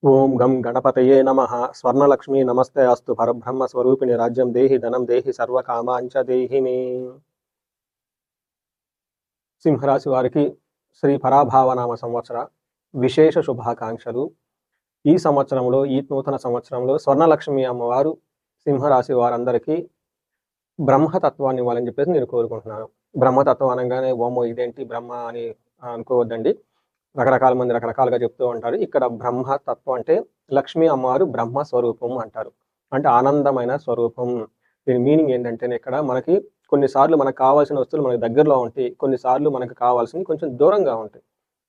ఓం గం గణపతయే నమః. స్వర్ణలక్ష్మి నమస్తే అస్తు. పరబ్రహ్మ స్వరూపిణి రాజ్యం దేహి ధనం దేహి సర్వకామాంచ దేహి మే. సింహరాశి వారికి శ్రీ పరాభావనామ సంవత్సర విశేష శుభాకాంక్షలు. ఈ సంవత్సరంలో, ఈ నూతన సంవత్సరంలో స్వర్ణలక్ష్మి అమ్మవారు సింహరాశి వారందరికీ బ్రహ్మతత్వాన్ని ఇవ్వాలని చెప్పేసి నేను కోరుకుంటున్నాను. బ్రహ్మతత్వం అనగానే ఓమో ఇదేంటి బ్రహ్మ అని అనుకోవద్దండి. రకరకాల మంది రకరకాలుగా చెప్తూ ఉంటారు. ఇక్కడ బ్రహ్మతత్వం అంటే లక్ష్మీ అమ్మవారు బ్రహ్మ స్వరూపం అంటారు. అంటే ఆనందమైన స్వరూపం. దీని మీనింగ్ ఏంటంటే ఇక్కడ మనకి కొన్నిసార్లు మనకు కావాల్సిన వస్తువులు మనకు దగ్గరలో ఉంటాయి. కొన్నిసార్లు మనకు కావాల్సినవి కొంచెం దూరంగా ఉంటాయి.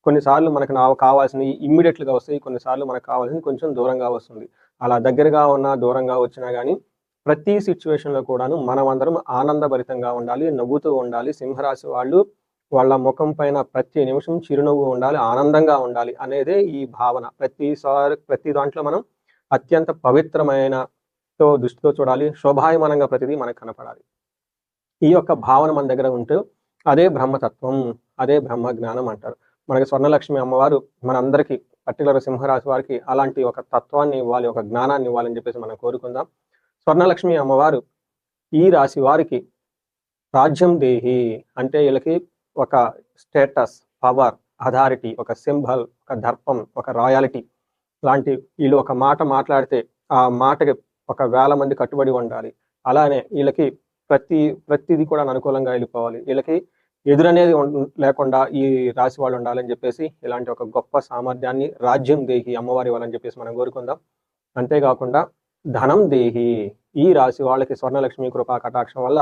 కొన్నిసార్లు మనకు కావాల్సినవి ఇమ్మీడియట్గా వస్తాయి. కొన్నిసార్లు మనకు కావాల్సింది కొంచెం దూరంగా వస్తుంది. అలా దగ్గరగా ఉన్నా దూరంగా వచ్చినా కానీ ప్రతి సిచ్యువేషన్లో కూడాను మనమందరం ఆనందభరితంగా ఉండాలి, నవ్వుతూ ఉండాలి. సింహరాశి వాళ్ళు వాళ్ళ ముఖం పైన ప్రతి నిమిషం చిరునవ్వు ఉండాలి, ఆనందంగా ఉండాలి అనేదే ఈ భావన. ప్రతి దాంట్లో మనం అత్యంత పవిత్రమైన దృష్టితో చూడాలి. శోభాయమానంగా ప్రతిదీ మనకు కనపడాలి. ఈ యొక్క భావన మన దగ్గర ఉంటే అదే బ్రహ్మతత్వం, అదే బ్రహ్మ జ్ఞానం అంటారు. మనకి స్వర్ణలక్ష్మి అమ్మవారు మనందరికీ, పర్టికులర్ సింహరాశి వారికి అలాంటి ఒక తత్వాన్ని ఇవ్వాలి, ఒక జ్ఞానాన్ని ఇవ్వాలని చెప్పేసి మనం కోరుకుందాం. స్వర్ణలక్ష్మి అమ్మవారు ఈ రాశి వారికి రాజ్యం దేహి అంటే వీళ్ళకి ఒక స్టేటస్, పవర్, అథారిటీ, ఒక సింబల్, ఒక దర్పం, ఒక రాయాలిటీ లాంటి వీళ్ళు ఒక మాట మాట్లాడితే ఆ మాటకి 1,000 మంది కట్టుబడి ఉండాలి. అలానే వీళ్ళకి ప్రతిది కూడా అనుకూలంగా వెళ్ళిపోవాలి. వీళ్ళకి ఎదురనేది లేకుండా ఈ రాశి వాళ్ళు ఉండాలని చెప్పేసి ఇలాంటి ఒక గొప్ప సామర్థ్యాన్ని రాజ్యం దేహి అమ్మవారి వాళ్ళని చెప్పేసి మనం కోరుకుందాం. అంతేకాకుండా ధనం దేహి, ఈ రాశి వాళ్ళకి స్వర్ణలక్ష్మి కృపా కటాక్షం వల్ల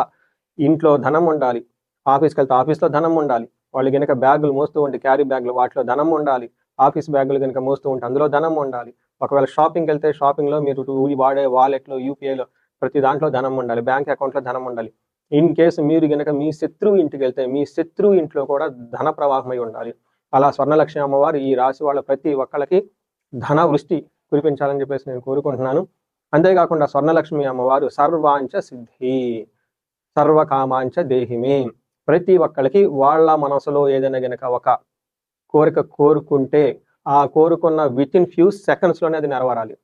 ఇంట్లో ధనం ఉండాలి. ఆఫీస్కి వెళ్తే ఆఫీస్లో ధనం ఉండాలి. వాళ్ళు కనుక బ్యాగులు మోస్తూ ఉంటే క్యారీ బ్యాగులు, వాటిలో ధనం ఉండాలి. ఆఫీస్ బ్యాగులు కనుక మోస్తూ ఉంటే అందులో ధనం ఉండాలి. ఒకవేళ షాపింగ్కి వెళ్తే షాపింగ్లో మీరు వాడే వాలెట్లో, యూపీఐలో ప్రతి దాంట్లో ధనం ఉండాలి. బ్యాంక్ అకౌంట్లో ధనం ఉండాలి. ఇన్ కేసు మీరు కనుక మీ శత్రువు ఇంటికి వెళ్తే మీ శత్రువు ఇంట్లో కూడా ధన ప్రవాహమై ఉండాలి. అలా స్వర్ణలక్ష్మి అమ్మవారు ఈ రాశి వాళ్ళ ప్రతి ఒక్కళ్ళకి ధన వృష్టి కురిపించాలని చెప్పేసి నేను కోరుకుంటున్నాను. అంతేకాకుండా స్వర్ణలక్ష్మి అమ్మవారు సర్వాంచ సిద్ధి, సర్వకామాంచ దేహిమే. ప్రతి ఒక్కళ్ళకి వాళ్ళ మనసులో ఏదైనా గనక ఒక కోరిక కోరుకుంటే ఆ కోరుకున్న వితిన్ ఫ్యూ సెకండ్స్లోనే అది నెరవేరాలి.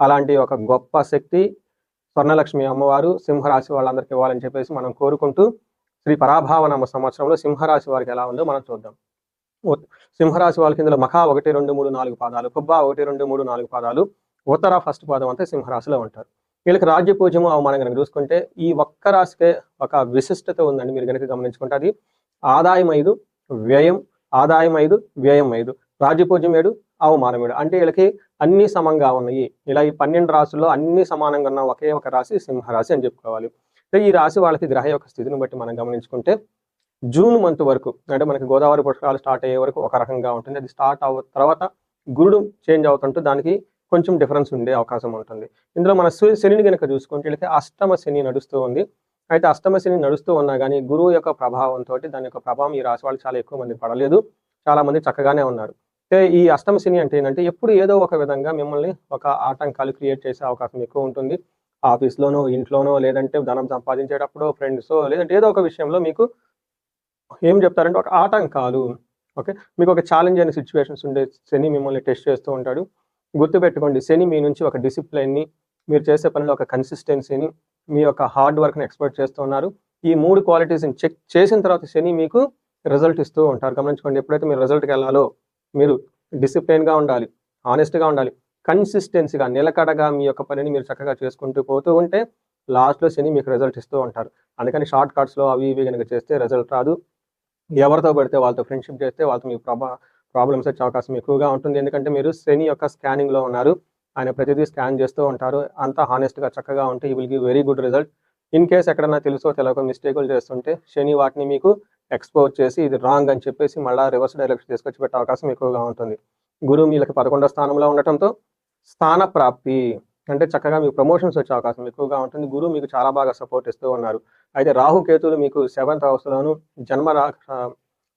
అలాంటి ఒక గొప్ప శక్తి స్వర్ణలక్ష్మి అమ్మవారు సింహరాశి వాళ్ళందరికీ ఇవ్వాలని చెప్పేసి మనం కోరుకుంటూ శ్రీ పరాభావనామ సంవత్సరంలో సింహరాశి వారికి ఎలా ఉందో మనం చూద్దాం. సింహరాశి వాళ్ళకి ఇందులో మఖా 1, 2, 3, 4 పాదాలు, పుబ్బా 1, 2, 3, 4 పాదాలు, ఉత్తర ఫస్ట్ పాదం అంతా సింహరాశిలో ఉంటారు. వీళ్ళకి రాజ్య పూజ్యము అవమానం కనుక చూసుకుంటే ఈ ఒక్క రాశికే ఒక విశిష్టత ఉందండి. మీరు కనుక గమనించుకుంటే అది ఆదాయం 5, వ్యయం, ఆదాయం 5, వ్యయం 5, రాజ్యపూజ్యం 7, అవమానం 7. అంటే వీళ్ళకి అన్ని సమంగా ఉన్నాయి. ఇలా ఈ 12 రాశుల్లో అన్ని సమానంగా ఉన్న ఒకే ఒక రాశి సింహరాశి అని చెప్పుకోవాలి. ఈ రాశి వాళ్ళకి గ్రహ యొక్క స్థితిని బట్టి మనం గమనించుకుంటే జూన్ మంత్ వరకు, అంటే మనకి గోదావరి పుష్కరాలు స్టార్ట్ అయ్యే వరకు ఒక రకంగా ఉంటుంది. అది స్టార్ట్ తర్వాత గురుడు చేంజ్ అవుతుంటూ దానికి కొంచెం డిఫరెన్స్ ఉండే అవకాశం ఉంటుంది. ఇందులో మన శనిని కనుక చూసుకుంటే వీళ్ళకి అష్టమ శని నడుస్తూ ఉంది. అయితే అష్టమ శని నడుస్తూ ఉన్నా కానీ గురువు యొక్క ప్రభావంతో దాని యొక్క ప్రభావం ఈ రాశి వాళ్ళు చాలా ఎక్కువ మంది పడలేదు. చాలా మంది చక్కగానే ఉన్నారు. ఈ అష్టమ శని అంటే ఏంటంటే ఎప్పుడు ఏదో ఒక విధంగా మిమ్మల్ని ఒక ఆటంకాలు క్రియేట్ చేసే అవకాశం ఎక్కువ ఉంటుంది. ఆఫీస్లోనో, ఇంట్లోనో, లేదంటే ధనం సంపాదించేటప్పుడు, ఫ్రెండ్స్, లేదంటే ఏదో ఒక విషయంలో మీకు ఏం చెప్తారంటే ఒక ఆటంకాలు. ఓకే, మీకు ఒక ఛాలెంజ్ అయిన సిచ్యువేషన్స్ ఉండే శని మిమ్మల్ని టెస్ట్ చేస్తూ ఉంటాడు. గుర్తుపెట్టుకోండి, శని మీ నుంచి ఒక డిసిప్లైన్ని, మీరు చేసే పనిలో ఒక కన్సిస్టెన్సీని, మీ యొక్క హార్డ్ వర్క్ని ఎక్స్పెక్ట్ చేస్తూ ఉన్నారు. ఈ 3 క్వాలిటీస్ని చెక్ చేసిన తర్వాత శని మీకు రిజల్ట్ ఇస్తూ ఉంటారు. గమనించుకోండి, ఎప్పుడైతే మీరు రిజల్ట్కి వెళ్ళాలో మీరు డిసిప్లైన్గా ఉండాలి, ఆనెస్ట్గా ఉండాలి, కన్సిస్టెన్సీగా నిలకడగా మీ యొక్క పనిని మీరు చక్కగా చేసుకుంటూ పోతూ ఉంటే లాస్ట్లో శని మీకు రిజల్ట్ ఇస్తూ ఉంటారు. అందుకని షార్ట్ కట్స్లో అవి ఇవి కనుక చేస్తే రిజల్ట్ రాదు. ఎవరితో పడితే వాళ్ళతో ఫ్రెండ్షిప్ చేస్తే వాళ్ళతో మీకు ప్రాబ్లమ్స్ వచ్చే అవకాశం ఎక్కువగా ఉంటుంది. ఎందుకంటే మీరు శని యొక్క స్కానింగ్లో ఉన్నారు. ఆయన ప్రతిదీ స్కాన్ చేస్తూ ఉంటారు. అంతా హానెస్ట్గా చక్కగా ఉంటే you will give very good result. In case ఎక్కడన్నా తెలుసో తెలియక మిస్టేకులు చేస్తుంటే శని వాటిని మీకు ఎక్స్పోజ్ చేసి ఇది రాంగ్ అని చెప్పేసి మళ్ళీ రివర్స్ డైరెక్షన్ తీసుకొచ్చి పెట్టే అవకాశం ఎక్కువగా ఉంటుంది. గురువు వీళ్ళకి 11వ స్థానంలో ఉండటంతో స్థాన ప్రాప్తి అంటే చక్కగా మీకు ప్రమోషన్స్ వచ్చే అవకాశం ఎక్కువగా ఉంటుంది. గురువు మీకు చాలా బాగా సపోర్ట్ ఇస్తూ ఉన్నారు. అయితే రాహుకేతులు మీకు 7th హౌస్లోను జన్మ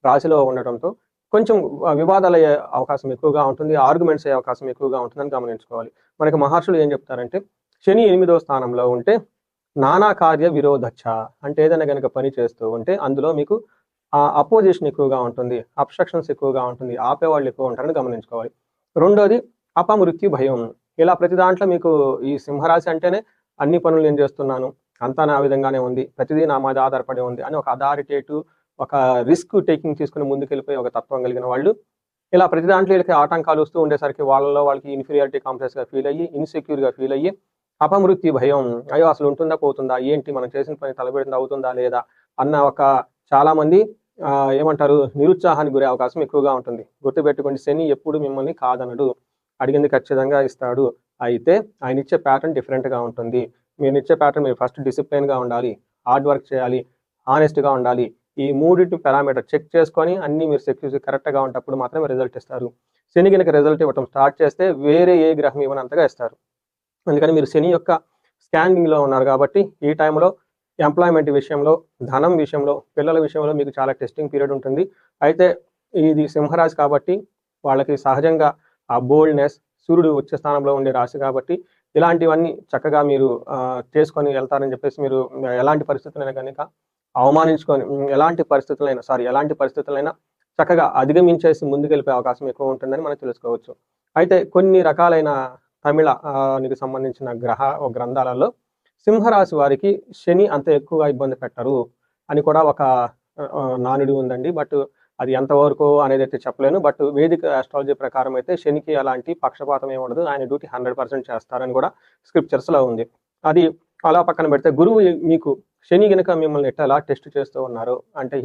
రాశిలో ఉండటంతో కొంచెం వివాదాలు అయ్యే అవకాశం ఎక్కువగా ఉంటుంది. ఆర్గ్యుమెంట్స్ అయ్యే అవకాశం ఎక్కువగా ఉంటుందని గమనించుకోవాలి. మనకి మహర్షులు ఏం చెప్తారంటే శని 8వ స్థానంలో ఉంటే నానా కార్య విరోధచ్చ, అంటే ఏదైనా కనుక పని చేస్తూ ఉంటే అందులో మీకు అపోజిషన్ ఎక్కువగా ఉంటుంది, అబ్స్ట్రక్షన్స్ ఎక్కువగా ఉంటుంది, ఆపేవాళ్ళు ఎక్కువ ఉంటారని గమనించుకోవాలి. రెండోది అపమృత్యు భయం. ఇలా ప్రతి దాంట్లో మీకు ఈ సింహరాశి అంటేనే అన్ని పనులు నేను చేస్తున్నాను, అంతా నా విధంగానే ఉంది, ప్రతిదీ నా మీద ఆధారపడి ఉంది అని ఒక అథారిటేటివ్, ఒక రిస్క్ టేకింగ్ తీసుకుని ముందుకెళ్ళిపోయి ఒక తత్వం కలిగిన వాళ్ళు ఇలా ప్రతి దాంట్లో వీళ్ళకి ఆటంకాలు వస్తూ ఉండేసరికి వాళ్ళలో వాళ్ళకి ఇన్ఫీరియారిటీ కాంప్లెక్స్గా ఫీల్ అయ్యి, ఇన్సెక్యూర్గా ఫీల్ అయ్యి, అపమృత్యు భయం, అయ్యో అసలు ఉంటుందా పోతుందా, ఏంటి మనం చేసిన పని తలబెడుతుందా అవుతుందా లేదా అన్న ఒక చాలామంది ఏమంటారు నిరుత్సాహానికి గురే అవకాశం ఎక్కువగా ఉంటుంది. గుర్తుపెట్టుకోండి, శని ఎప్పుడు మిమ్మల్ని కాదనడు, అడిగింది ఖచ్చితంగా ఇస్తాడు. అయితే ఆయన ఇచ్చే ప్యాటర్న్ డిఫరెంట్గా ఉంటుంది. మీరు ఇచ్చే ప్యాటర్న్ మీరు ఫస్ట్ డిసిప్లిన్గా ఉండాలి, హార్డ్ వర్క్ చేయాలి, హానెస్ట్గా ఉండాలి. ఈ మూడింటి పారామీటర్ చెక్ చేసుకొని అన్ని మీరు సెక్యూర్ కరెక్ట్గా ఉన్నప్పుడు మాత్రమే రిజల్ట్ ఇస్తారు. శని కనుక రిజల్ట్ ఇవ్వడం స్టార్ట్ చేస్తే వేరే ఏ గ్రహం ఇవ్వనంతగా ఇస్తారు. అందుకని మీరు శని యొక్క స్కానింగ్లో ఉన్నారు కాబట్టి ఈ టైంలో ఎంప్లాయ్మెంట్ విషయంలో, ధనం విషయంలో, పిల్లల విషయంలో మీకు చాలా టెస్టింగ్ పీరియడ్ ఉంటుంది. అయితే ఇది సింహరాశి కాబట్టి వాళ్ళకి సహజంగా ఆ బోల్డ్నెస్, సూర్యుడు వచ్చే స్థానంలో ఉండే రాశి కాబట్టి ఇలాంటివన్నీ చక్కగా మీరు చేసుకొని వెళ్తారని చెప్పేసి మీరు ఎలాంటి పరిస్థితులైనా కనుక అవమానించుకొని ఎలాంటి పరిస్థితులైనా చక్కగా అధిగమించేసి ముందుకెళ్ళిపోయే అవకాశం ఎక్కువ ఉంటుందని మనం తెలుసుకోవచ్చు. అయితే కొన్ని రకాలైన తమిళానికి సంబంధించిన గ్రంథాలలో సింహరాశి వారికి శని అంత ఎక్కువగా ఇబ్బంది పెట్టరు అని కూడా ఒక నానుడి ఉందండి. బట్ అది ఎంతవరకు అనేది అయితే చెప్పలేను. బట్ వేదిక ఆస్ట్రాలజీ ప్రకారం అయితే శనికి అలాంటి పక్షపాతం ఏమి ఉండదు, ఆయన డ్యూటీ 100% చేస్తారని కూడా స్క్రిప్చర్స్లో ఉంది. అది అలా పక్కన పెడితే గురువు మీకు శని గనుక మిమ్మల్ని ఎట్లా టెస్ట్ చేస్తూ ఉన్నారు అంటే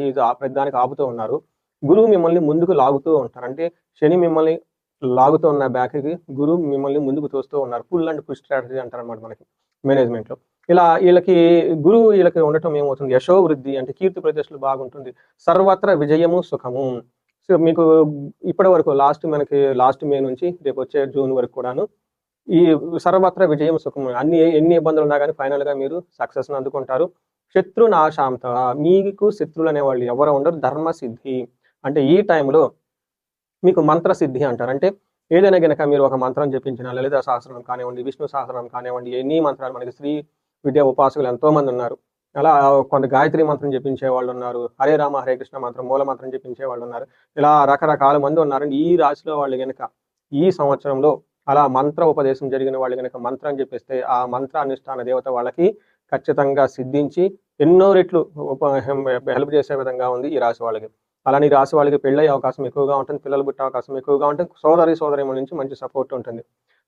ప్రతిదానికి ఆపుతూ ఉన్నారు, గురువు మిమ్మల్ని ముందుకు లాగుతూ ఉంటారు. అంటే శని మిమ్మల్ని లాగుతూ ఉన్న బ్యాక్కి, గురువు మిమ్మల్ని ముందుకు తోస్తూ ఉన్నారు. పుల్ అండ్ పుష్ స్ట్రాటజీ అంటారు అనమాట మనకి మేనేజ్మెంట్లో. ఇలా వీళ్ళకి ఉండటం ఏమవుతుంది, యశో వృద్ధి అంటే కీర్తి ప్రతిష్టలు బాగుంటుంది, సర్వత్ర విజయము సుఖము. సో మీకు ఇప్పటి వరకు లాస్ట్ మే నుంచి రేపు వచ్చే జూన్ వరకు కూడాను ఈ సర్వత్ర విజయం సుఖము, ఎన్ని ఇబ్బందులు ఉన్నా కానీ ఫైనల్గా మీరు సక్సెస్ని అందుకుంటారు. శత్రు నాశాంత, మీకు శత్రువులు అనేవాళ్ళు ఎవరు ఉండరు. ధర్మసిద్ధి అంటే ఈ టైంలో మీకు మంత్రసిద్ధి అంటారు. అంటే ఏదైనా గనక మీరు ఒక మంత్రం జపించిన, లలిత సహస్రనామం కానివ్వండి, విష్ణు సహస్రనామం కానివ్వండి, ఎన్ని మంత్రాలు మనకి శ్రీ విద్యా ఉపాసకులు ఎంతోమంది ఉన్నారు. అలా కొంత గాయత్రి మంత్రం జపించే వాళ్ళు ఉన్నారు, హరే రామ హరే కృష్ణ మంత్రం మూల మంత్రం జపించే వాళ్ళు ఉన్నారు. ఇలా రకరకాల మంది ఉన్నారండి. ఈ రాశిలో వాళ్ళు గనక ఈ సంవత్సరంలో అలా మంత్ర ఉపదేశం జరిగిన వాళ్ళు కనుక మంత్రం చెప్పిస్తే ఆ మంత్ర అనుష్ఠాన దేవత వాళ్ళకి ఖచ్చితంగా సిద్ధించి ఎన్నో రెట్లు హెల్ప్ చేసే విధంగా ఉంది ఈ రాశి వాళ్ళకి. అలానే ఈ రాశి వాళ్ళకి పెళ్ళయ్యే అవకాశం ఎక్కువగా ఉంటుంది, పిల్లలు పుట్టే అవకాశం ఎక్కువగా ఉంటుంది, సోదరిమణుల నుంచి మంచి సపోర్ట్ ఉంటుంది.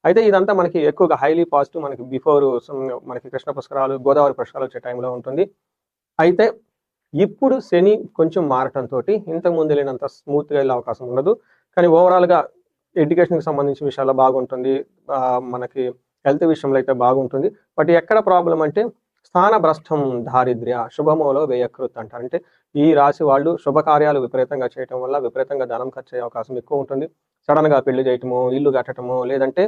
అయితే ఇదంతా మనకి ఎక్కువగా హైలీ పాజిటివ్ మనకి బిఫోర్ మనకి కృష్ణ పుష్కరాలు, గోదావరి పుష్కరాలు వచ్చే టైంలో ఉంటుంది. అయితే ఇప్పుడు శని కొంచెం మారటంతో ఇంతకు ముందు వెళ్ళినంత స్మూత్గా వెళ్ళే అవకాశం ఉండదు. కానీ ఓవరాల్గా ఎడ్యుకేషన్కి సంబంధించిన విషయాల్లో బాగుంటుంది, మనకి హెల్త్ విషయంలో అయితే బాగుంటుంది. బట్ ఎక్కడ ప్రాబ్లం అంటే స్థానభ్రష్టం దారిద్ర్య శుభమోలో వ్యయకృత్ అంటారు. అంటే ఈ రాశి వాళ్ళు శుభకార్యాలు విపరీతంగా చేయటం వల్ల విపరీతంగా ధనం ఖర్చు అయ్యే అవకాశం ఎక్కువ ఉంటుంది. సడన్గా పెళ్లి చేయటము, ఇల్లు కట్టడము, లేదంటే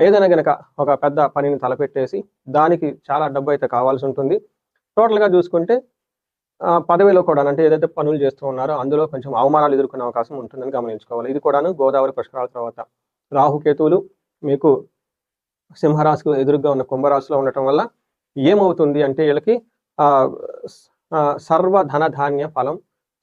ఏదైనా గనక ఒక పెద్ద పనిని తలపెట్టేసి దానికి చాలా డబ్బు అయితే కావాల్సి ఉంటుంది. టోటల్గా చూసుకుంటే పదవిలో కూడా అంటే ఏదైతే పనులు చేస్తూ ఉన్నారో అందులో కొంచెం అవమానాలు ఎదుర్కొనే అవకాశం ఉంటుందని గమనించుకోవాలి. ఇది కూడాను గోదావరి పుష్కరాల తర్వాత రాహుకేతువులు మీకు సింహరాశికి ఎదురుగా ఉన్న కుంభరాశిలో ఉండటం వల్ల ఏమవుతుంది అంటే వీళ్ళకి సర్వధన ధాన్య ఫలం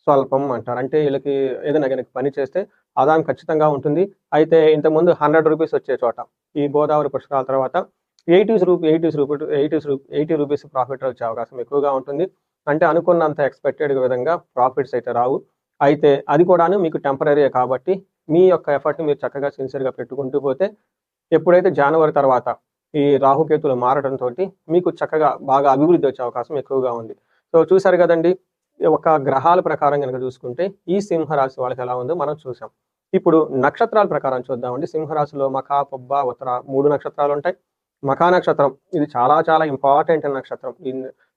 స్వల్పం అంటారు. అంటే వీళ్ళకి ఏదైనా కనుక పని చేస్తే ఆదాయం ఖచ్చితంగా ఉంటుంది. అయితే ఇంతకుముందు 100 రూపీస్ వచ్చే చోట ఈ గోదావరి పుష్కరాల తర్వాత 80 రూపీస్ ప్రాఫిట్ వచ్చే అవకాశం ఎక్కువగా ఉంటుంది. అంటే అనుకున్నంత ఎక్స్పెక్టెడ్ విధంగా ప్రాఫిట్స్ అయితే రావు. అయితే అది కూడాను మీకు టెంపరీ కాబట్టి మీ యొక్క ఎఫర్ట్ని మీరు చక్కగా సిన్సియర్గా పెట్టుకుంటూ పోతే ఎప్పుడైతే జనవరి తర్వాత ఈ రాహుకేతులు మారడంతో మీకు చక్కగా బాగా అభివృద్ధి వచ్చే అవకాశం ఎక్కువగా ఉంది. సో చూసారు కదండి, ఒక గ్రహాల ప్రకారం కనుక చూసుకుంటే ఈ సింహరాశి వాళ్ళకి ఎలా ఉందో మనం చూసాం. ఇప్పుడు నక్షత్రాల ప్రకారం చూద్దామండి. సింహరాశిలో మఖ, పొబ్బ, ఉత్తర 3 నక్షత్రాలు ఉంటాయి. మఖా నక్షత్రం ఇది చాలా చాలా ఇంపార్టెంట్ నక్షత్రం.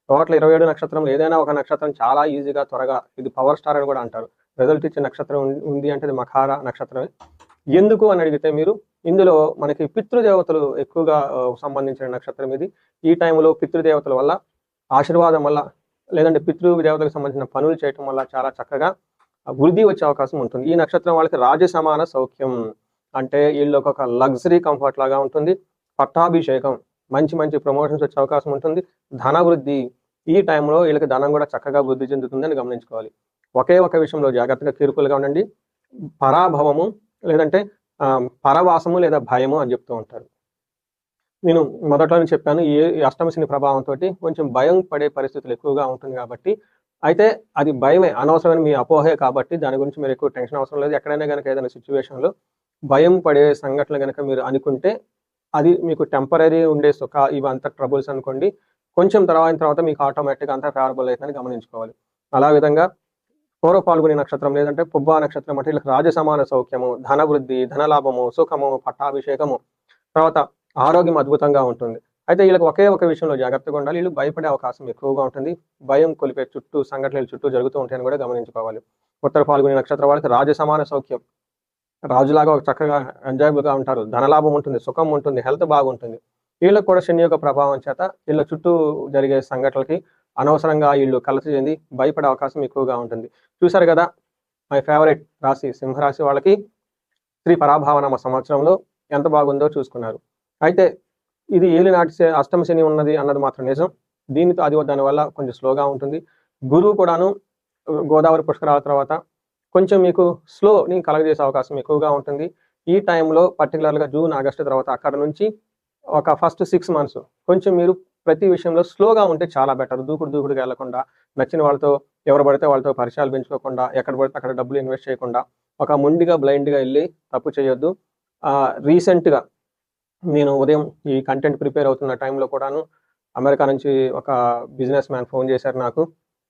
టోటల్ 27 నక్షత్రం ఏదైనా ఒక నక్షత్రం చాలా ఈజీగా త్వరగా ఇది పవర్ స్టార్ అని కూడా అంటారు. రిజల్ట్ ఇచ్చే నక్షత్రం ఉంది అంటే అది మఖార నక్షత్రమే. ఎందుకు అని అడిగితే మీరు ఇందులో మనకి పితృదేవతలు ఎక్కువగా సంబంధించిన నక్షత్రం ఇది. ఈ టైంలో పితృదేవతల వల్ల ఆశీర్వాదం వల్ల లేదంటే పితృదేవతలకు సంబంధించిన పనులు చేయటం వల్ల చాలా చక్కగా వృద్ధి వచ్చే అవకాశం ఉంటుంది. ఈ నక్షత్రం వాళ్ళకి రాజసమాన సౌఖ్యం అంటే వీళ్ళకి ఒక లగ్జరీ కంఫర్ట్ లాగా ఉంటుంది. పట్టాభిషేకం, మంచి మంచి ప్రమోషన్స్ వచ్చే అవకాశం ఉంటుంది. ధన వృద్ధి, ఈ టైంలో వీళ్ళకి ధనం కూడా చక్కగా వృద్ధి చెందుతుందని గమనించుకోవాలి. ఒకే ఒక విషయంలో జాగ్రత్తగా కేర్ఫుల్గా ఉండండి. పరాభవము లేదంటే పరవాసము లేదా భయము అని చెప్తూ ఉంటారు. నేను మొదట్లోనే చెప్పాను. ఈ అష్టమ శని ప్రభావంతోటి కొంచెం భయం పడే పరిస్థితులు ఎక్కువగా ఉంటుంది కాబట్టి, అయితే అది భయమే, అనవసరమైన మీ అపోహే కాబట్టి దాని గురించి మీరు ఎక్కువ టెన్షన్ అవసరం లేదు. ఎక్కడైనా గనక ఏదైనా సిట్యుయేషన్‌లో భయం పడే సంఘటనలు గనక మీరు అనుకుంటే, అది మీకు టెంపరరీ ఉండే ఇవంతా ట్రబుల్స్ అనుకోండి. కొంచెం తర్వాత మీకు ఆటోమేటిక్‌గా అంతా ఫేవరబుల్ అయితుందని గమనించుకోవాలి. అలా విధంగా పూర్వ పాల్గొనే నక్షత్రం లేదంటే పుబ్బా నక్షత్రం అంటే వీళ్ళకి రాజసమాన సౌఖ్యము, ధనవృద్ధి, ధనలాభము, సుఖము, పట్టాభిషేకము, తర్వాత ఆరోగ్యం అద్భుతంగా ఉంటుంది. అయితే వీళ్ళకి ఒకే ఒక విషయంలో జాగ్రత్తగా ఉండాలి. వీళ్ళు భయపడే అవకాశం ఎక్కువగా ఉంటుంది. భయం కొలిపే సంఘటనలు చుట్టూ జరుగుతూ ఉంటాయని కూడా గమనించుకోవాలి. ఉత్తర పాల్గొనే నక్షత్రం వాళ్ళకి రాజసమాన సౌఖ్యం. రాజులాగా ఒక చక్కగా ఎంజాయబుల్‌గా ఉంటారు. ధనలాభం ఉంటుంది, సుఖం ఉంటుంది, హెల్త్ బాగుంటుంది. వీళ్ళకి కూడా శని యొక్క ప్రభావం చేత వీళ్ళ చుట్టూ జరిగే సంఘటనలకి అనవసరంగా వీళ్ళు కలత చెంది భయపడే అవకాశం ఎక్కువగా ఉంటుంది. చూసారు కదా! మై ఫేవరెట్ రాశి సింహరాశి వాళ్ళకి శ్రీ పరాభావనామ సంవత్సరంలో ఎంత బాగుందో చూసుకున్నారు. అయితే ఇది ఏలినాటి అష్టమ శని ఉన్నది అన్నది మాత్రం నిజం. దీనితో దానివల్ల కొంచెం స్లోగా ఉంటుంది. గురువు కూడాను గోదావరి పుష్కరాల తర్వాత కొంచెం మీకు స్లోని కలగజేసే అవకాశం ఎక్కువగా ఉంటుంది. ఈ టైంలో పర్టిక్యులర్‌గా జూన్, ఆగస్టు తర్వాత అక్కడ నుంచి ఒక ఫస్ట్ 6 మంత్స్ కొంచెం మీరు ప్రతి విషయంలో స్లోగా ఉంటే చాలా బెటర్. దూకుడుగా ఎళ్ళకుండా, నచ్చిన వాళ్ళతో ఎవరు పడితే వాళ్ళతో పరిచయాలు పెంచుకోకుండా, ఎక్కడ పడితే అక్కడ డబ్బులు ఇన్వెస్ట్ చేయకుండా, ఒక మొండిగా, బ్లైండ్‌గా ఎళ్లి తప్పు చేయొద్దు. రీసెంట్‌గా నేను ఉదయం ఈ కంటెంట్ ప్రిపేర్ అవుతున్న టైంలో కూడాను అమెరికా నుంచి ఒక బిజినెస్ మ్యాన్ ఫోన్ చేశారు నాకు.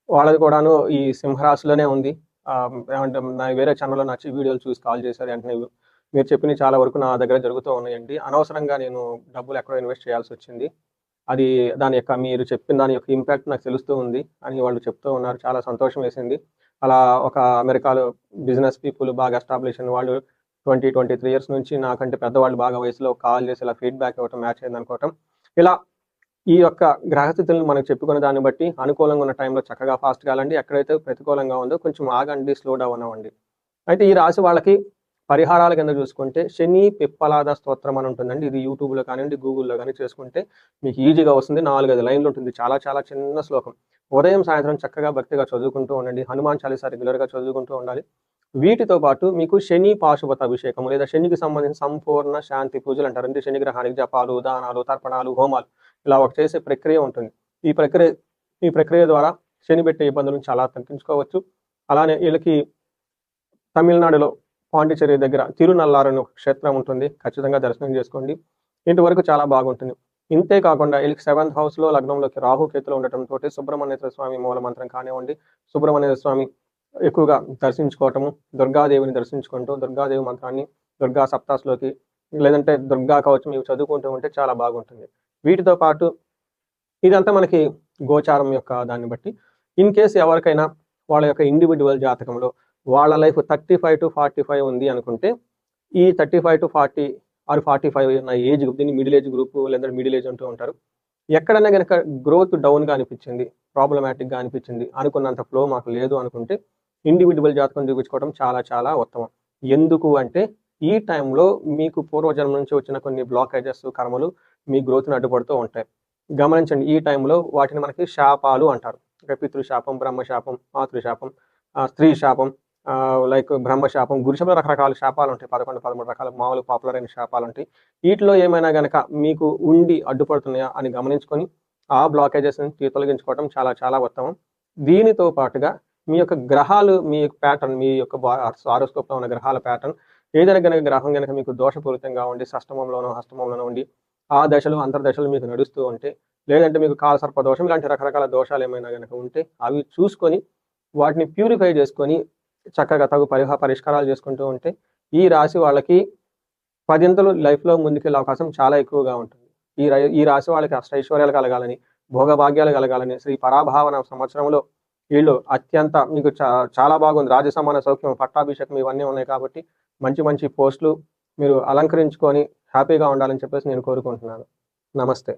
వాళ్ళది కూడాను ఈ సింహరాశిలోనే ఉంది. ఏమంటే నా వేరే ఛానెల్‌లో నచ్చి వీడియోలు చూసి కాల్ చేశారు. వెంటనే మీరు చెప్పినవి చాలా వరకు నా దగ్గర జరుగుతూ ఉన్నాయండి. అనవసరంగా నేను డబ్బులు ఎక్కడో ఇన్వెస్ట్ చేయాల్సొచ్చింది. అది మీరు చెప్పిన దాని యొక్క ఇంపాక్ట్ నాకు తెలుస్తూ ఉంది అని వాళ్ళు చెప్తూ ఉన్నారు. చాలా సంతోషం వేసింది. అలా ఒక అమెరికాలో బిజినెస్ పీపుల్ బాగా ఎస్టాబ్లిష్ అయిన వాళ్ళు 23 ఇయర్స్ నుంచి నాకంటే పెద్దవాళ్ళు బాగా వయసులో కాల్ చేసి ఇలా ఫీడ్‌బ్యాక్ ఇవ్వటం, మ్యాచ్ అయిందనుకోవటం. ఇలా ఈ యొక్క గ్రహస్థితులను మనం చెప్పుకున్న దాన్ని బట్టి అనుకూలంగా ఉన్న టైంలో చక్కగా ఫాస్ట్‌గా వెళ్ళండి. ఎక్కడైతే ప్రతికూలంగా ఉందో కొంచెం ఆగండి, స్లో డౌన్ అవ్వండి. అయితే ఈ రాశి వాళ్ళకి పరిహారాల కింద చూసుకుంటే శని పిప్పలాద స్తోత్రం అని ఉంటుందండి. ఇది యూట్యూబ్‌లో కానివ్వండి, గూగుల్‌లో గాని చేసుకుంటే మీకు ఈజీగా వస్తుంది. 4, 5 లైన్‌లు ఉంటుంది. చాలా చాలా చిన్న శ్లోకం. ఉదయం, సాయంత్రం చక్కగా భక్తిగా చదువుకుంటూ ఉండండి. హనుమాన్ చాలీసా రెగ్యులర్‌గా చదువుకుంటూ ఉండాలి. వీటితో పాటు మీకు శని పాశుపత అభిషేకం లేదా శనికి సంబంధించిన సంపూర్ణ శాంతి పూజలు అంటారు. అంటే శని గ్రహానికి జపాలు, దానాలు, తర్పణాలు, హోమాలు ఇలా ఒక చేసే ప్రక్రియ ఉంటుంది. ఈ ప్రక్రియ ద్వారా శని పెట్టే ఇబ్బందులను చాలా తగ్గించుకోవచ్చు. అలానే వీళ్ళకి తమిళనాడులో పాండిచ్చేరి దగ్గర తిరునల్లారు అని ఒక క్షేత్రం ఉంటుంది. ఖచ్చితంగా దర్శనం చేసుకోండి. ఇంతవరకు చాలా బాగుంటుంది. ఇంతే కాకుండా వీళ్ళకి 7th హౌస్‌లో లగ్నంలోకి రాహు, కేతులు ఉండటంతోటి సుబ్రహ్మణ్యేశ్వర స్వామి మూల మంత్రం కానివ్వండి, సుబ్రహ్మణ్యేశ్వర స్వామి ఎక్కువగా దర్శించుకోవటము, దుర్గాదేవిని దర్శించుకుంటూ దుర్గాదేవి మంత్రాన్ని దుర్గా సప్తాస్లోకి లేదంటే దుర్గా కవచం ఇవి చదువుకుంటూ ఉంటే చాలా బాగుంటుంది. వీటితో పాటు ఇదంతా మనకి గోచారం యొక్క దాన్ని బట్టి. ఇన్ కేస్ ఎవరికైనా వాళ్ళ యొక్క ఇండివిడ్యువల్ జాతకంలో వాళ్ళ లైఫ్ 35-45 ఉంది అనుకుంటే, ఈ 35-40 ఆర్ 45 ఉన్న ఏజ్ దీన్ని మిడిల్ ఏజ్ గ్రూప్ లేదంటే మిడిల్ ఏజ్ అంటూ ఉంటారు. ఎక్కడైనా గనక గ్రోత్ డౌన్‌గా అనిపించింది, ప్రాబ్లమాటిక్‌గా అనిపించింది, అనుకున్నంత ఫ్లో మాకు లేదు అనుకుంటే, ఇండివిడ్యువల్ జాతకం చూపించుకోవడం చాలా చాలా ఉత్తమం. ఎందుకు అంటే, ఈ టైంలో మీకు పూర్వజన్మ నుంచి వచ్చిన కొన్ని బ్లాకేజెస్, కర్మలు మీ గ్రోత్‌ని అడ్డుపడుతూ ఉంటాయి. గమనించండి, ఈ టైంలో వాటిని మనకి శాపాలు అంటారు. పితృశాపం, బ్రహ్మశాపం, మాతృశాపం, స్త్రీ శాపం, లైక్ బ్రహ్మశాపం, గురుశాపంలో రకరకాల శాపాలుంటాయి. 11, 13 రకాల మామూలు పాపులర్ అయిన శాపాలుంటాయి. వీటిలో ఏమైనా గనక మీకు ఉండి అడ్డుపడుతున్నాయా అని గమనించుకొని, ఆ బ్లాకేజెస్‌ని తొలగించుకోవడం చాలా చాలా ఉత్తమం. దీనితో పాటుగా మీ యొక్క గ్రహాలు, మీ ప్యాటర్న్, మీ యొక్క హారోస్కోప్‌లో ఉన్న గ్రహాల ప్యాటర్న్ ఏదైనా గనక గ్రహం గనక మీకు దోషపూరితంగా ఉండి షష్టమంలోనో, అష్టమంలోనో ఉండి ఆ దశలు, అంతర్దశలు మీకు నడుస్తూ ఉంటే, లేదంటే మీకు కాలసర్ప దోషం ఇలాంటి రకరకాల దోషాలు ఏమైనా గనక ఉంటే అవి చూసుకొని వాటిని ప్యూరిఫై చేసుకొని చక్కగా తగు పరిష్కారాలు చేసుకుంటూ ఉంటే ఈ రాశి వాళ్ళకి 10 లైఫ్‌లో ముందుకెళ్ళే అవకాశం చాలా ఎక్కువగా ఉంటుంది. ఈ రాశి వాళ్ళకి అష్టైశ్వర్యాలు కలగాలని, భోగభాగ్యాలు కలగాలని శ్రీ పరాభావన సంవత్సరంలో వీళ్ళు అత్యంత మీకు చాలా బాగుంది. రాజసమాన సౌఖ్యం, పట్టాభిషేకం ఇవన్నీ ఉన్నాయి కాబట్టి మంచి మంచి పోస్టులు మీరు అలంకరించుకొని హ్యాపీగా ఉండాలని చెప్పేసి నేను కోరుకుంటున్నాను. నమస్తే.